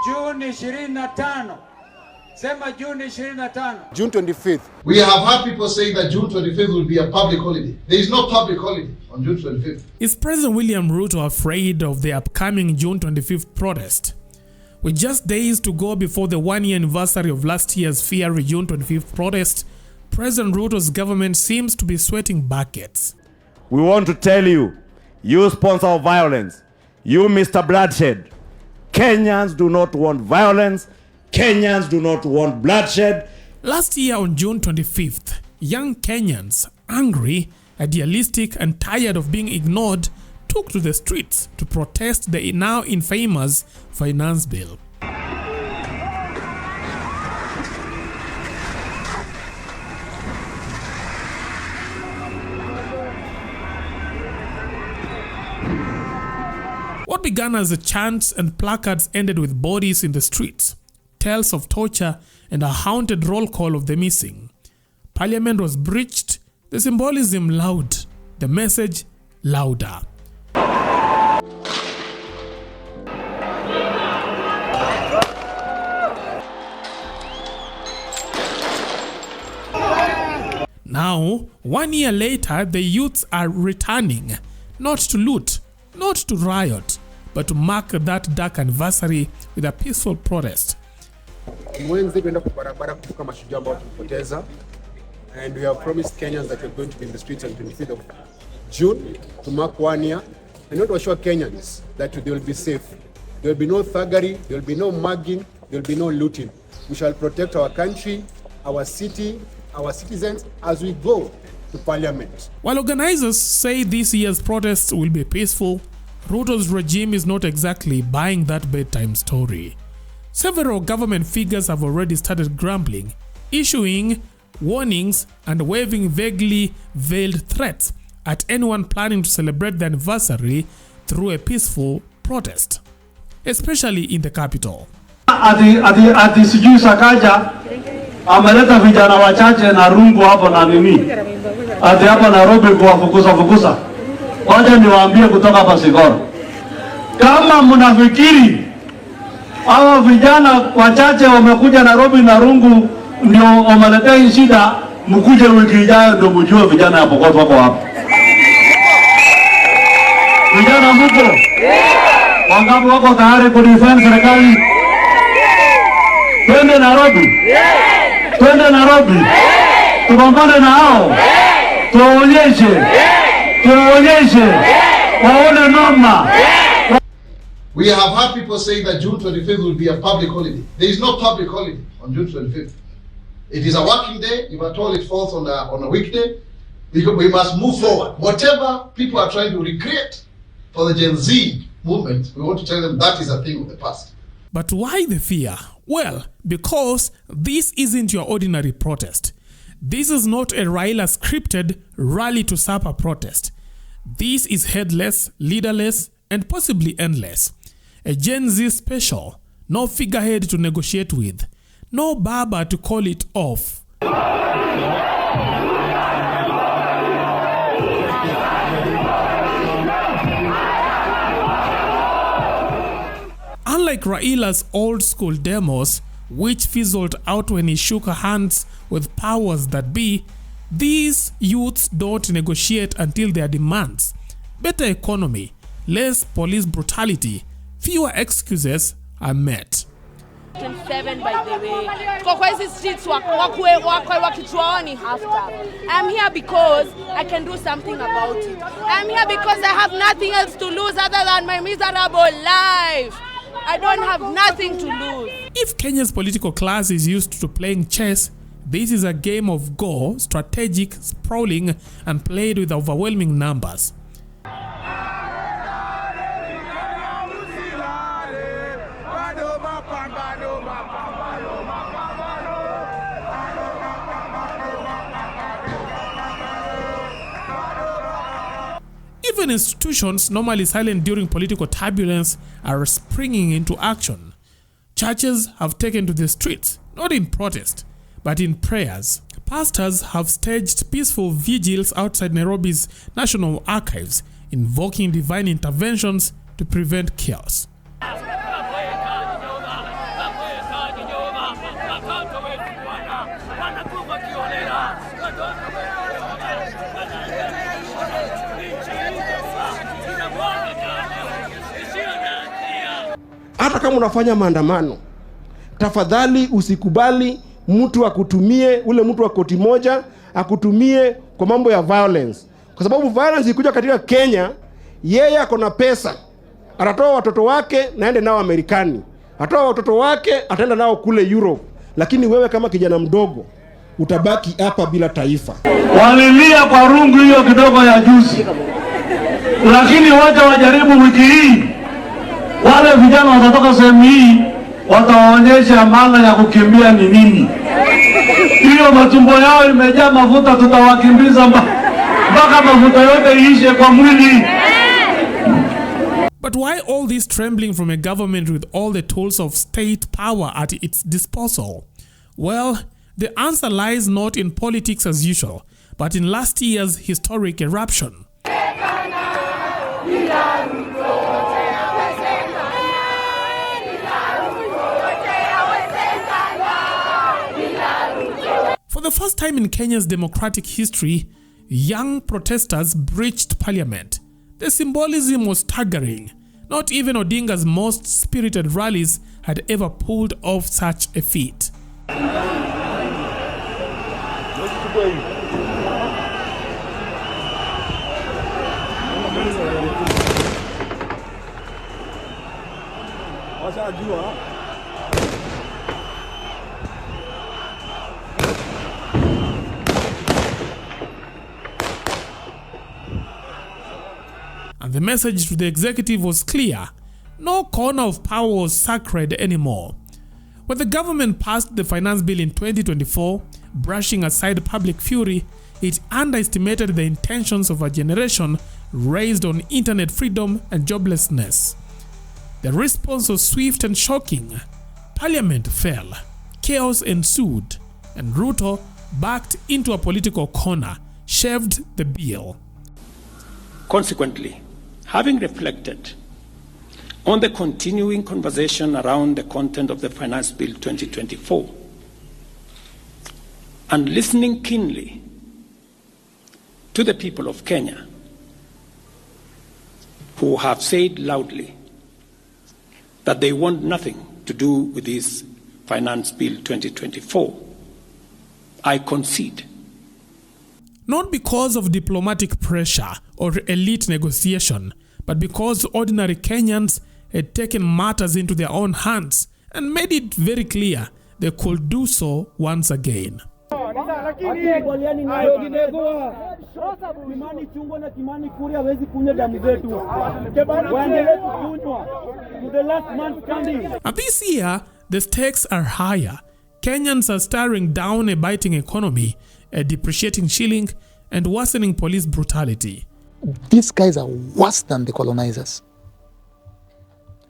June 25. Sema June 25. June 25th. We have had people saying that June 25th will be a public holiday. There is no public holiday on June 25th. Is President William Ruto afraid of the upcoming June 25th protest? With just days to go before the one-year anniversary of last year's fiery June 25th protest, President Ruto's government seems to be sweating buckets. We want to tell you, you sponsor of violence, you Mr. Bloodshed, Kenyans do not want violence, Kenyans do not want bloodshed. Last year on June 25th, young Kenyans, angry, idealistic and tired of being ignored, took to the streets to protest the now infamous finance bill. What began as chants and placards ended with bodies in the streets, tales of torture and a haunted roll call of the missing. Parliament was breached, the symbolism loud, the message louder. Now, 1 year later, the youths are returning, not to loot, not to riot, but to mark that dark anniversary with a peaceful protest. Wednesday tuenda kwa barabara kuvuka mashujaa ambao tulipoteza, and we have promised Kenyans that we're going to be in the streets on 25th of June to mark 1 year and not to assure Kenyans that they will be safe. There will be no thuggery, there will be no mugging, there will be no looting. We shall protect our country, our city, our citizens as we go to Parliament. While organizers say this year's protests will be peaceful, Ruto's regime is not exactly buying that bedtime story. Several government figures have already started grumbling, issuing warnings and waving vaguely veiled threats at anyone planning to celebrate the anniversary through a peaceful protest, especially in the capital. Ati sijui Sakaja ameleta vijana wachache na rungu hapo na nini, ati hapa Nairobi kuwafukuza. Wacha niwaambie kutoka hapa Sigoro, kama mnafikiri hawa vijana wachache wamekuja Nairobi na rungu ndio wameletea shida, mkuje wiki ijayo ndio mjue vijana hapo kwa wako hapa. Vijana mko? Wangapi wako tayari kudefend serikali? Twende Nairobi. Twende Nairobi. Tupambane na hao. Tuonyeshe. Waone noma. We have had people saying that June 25th will be a public holiday. There is no public holiday on June 25th. It is a working day. If at all it falls on a weekday, we must move forward. Whatever people are trying to recreate for the Gen Z movement, we want to tell them that is a thing of the past. But why the fear? Well, because this isn't your ordinary protest. This is not a Raila scripted rally to supper protest. This is headless, leaderless, and possibly endless. A Gen Z special, no figurehead to negotiate with, no barber to call it off. Unlike Raila's old school demos, which fizzled out when he shook hands with powers that be, these youths don't negotiate until their demands: better economy, less police brutality, fewer excuses are met. 27 by the way. Kwa hizi streets wakituaoni half-time. I'm here because I can do something about it. I'm here because I have nothing else to lose other than my miserable life. I don't have nothing to lose. If Kenya's political class is used to playing chess, this is a game of Go, strategic, sprawling, and played with overwhelming numbers. Even institutions normally silent during political turbulence are springing into action. Churches have taken to the streets, not in protest, but in prayers. Pastors have staged peaceful vigils outside Nairobi's National Archives, invoking divine interventions to prevent chaos. hata kama unafanya maandamano, tafadhali usikubali mtu akutumie, ule mtu wa koti moja akutumie kwa mambo ya violence. Kwa sababu violence ikuja katika Kenya, yeye ako na pesa, atatoa watoto wake naende nao Amerikani, atatoa watoto wake ataenda nao kule Europe, lakini wewe kama kijana mdogo utabaki hapa bila taifa. Walilia kwa rungu hiyo kidogo ya juzi, lakini wacha wajaribu wiki hii. Wale vijana watatoka sehemu hii, watawaonyesha maana ya kukimbia ni nini. Hiyo matumbo yao imejaa mafuta, tutawakimbiza mpaka mafuta yote iishe kwa mwili. But why all this trembling from a government with all the tools of state power at its disposal? Well, the answer lies not in politics as usual, but in last year's historic eruption. For the first time in Kenya's democratic history, young protesters breached parliament. The symbolism was staggering. Not even Odinga's most spirited rallies had ever pulled off such a feat. And the message to the executive was clear. No corner of power was sacred anymore. When the government passed the finance bill in 2024, brushing aside public fury, it underestimated the intentions of a generation raised on internet freedom and joblessness. The response was swift and shocking. Parliament fell, chaos ensued, and Ruto, backed into a political corner, shelved the bill. Consequently, having reflected on the continuing conversation around the content of the Finance Bill 2024 and listening keenly to the people of Kenya who have said loudly that they want nothing to do with this Finance Bill 2024, I concede. Not because of diplomatic pressure or elite negotiation, but because ordinary Kenyans had taken matters into their own hands and made it very clear they could do so once again. And this year, the stakes are higher. Kenyans are staring down a biting economy, a depreciating shilling, and worsening police brutality. These guys are worse than the colonizers.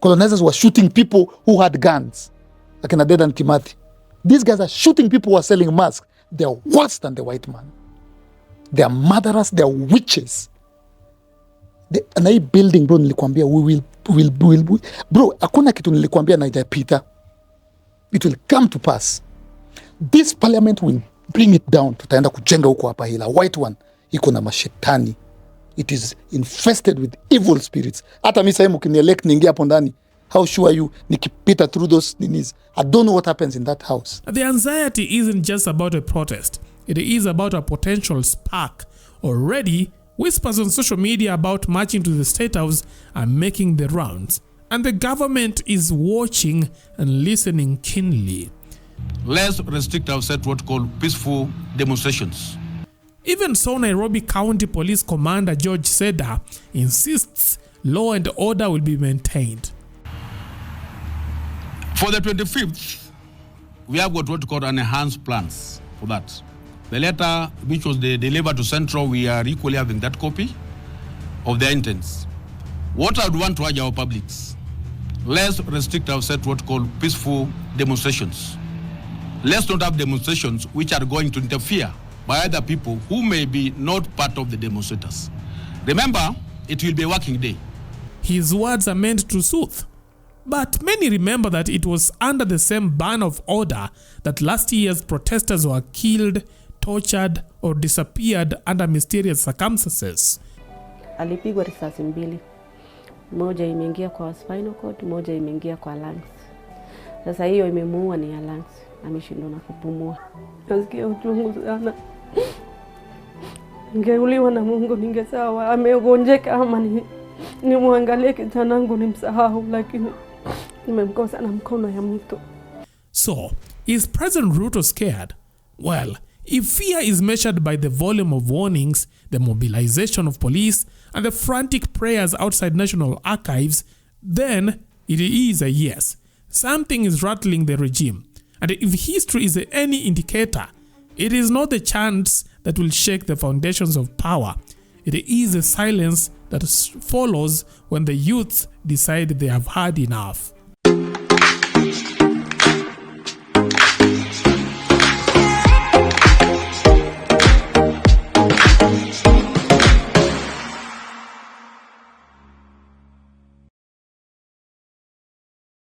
Colonizers were shooting people who had guns, like in Aded and Kimathi. These guys are shooting people who are selling masks. They are worse than the white man. They are murderers, they are witches. Na hii building bro, nilikwambia we will bro, hakuna kitu nilikwambia na haijapita. It will come to pass. This parliament will bring it down. Tutaenda kujenga huko hapa hila. White one iko na mashetani. It is infested with evil spirits. Hata mimi sasa mkinielect niingia hapo ndani, how sure are you nikipita through those ninis? I don't know what happens in that house. The anxiety isn't just about a protest. It is about a potential spark. Already, whispers on social media about marching to the Statehouse are making the rounds. And the government is watching and listening keenly. Let's restrict ourselves to what called peaceful demonstrations. Even so, Nairobi County Police Commander George Seda insists law and order will be maintained. For the 25th, we have got what called an enhanced plans for that. The letter which was delivered to Central, we are equally having that copy of the intents. What I would want to urge our publics, let's restrict ourselves to what called peaceful demonstrations. Let's not have demonstrations which are going to interfere by other people who may be not part of the demonstrators. Remember, it will be a working day. His words are meant to soothe. But many remember that it was under the same ban of order that last year's protesters were killed, tortured, or disappeared under mysterious circumstances. Alipigwa risasi mbili. Moja imeingia kwa spinal cord, moja imeingia kwa lungs. Sasa hiyo imemuua ni ya lungs, ameshindwa na kupumua. Nasikia uchungu sana. Ningeuliwa na Mungu ningesawa, amegonjeka ama nimwangalie kijana wangu nimsahau, lakini nimemkosa na mkono ya mtu. So, is President Ruto scared? Well, if fear is measured by the volume of warnings, the mobilization of police, and the frantic prayers outside national archives, then it is a yes. Something is rattling the regime. And if history is any indicator, it is not the chants that will shake the foundations of power. It is the silence that follows when the youths decide they have had enough.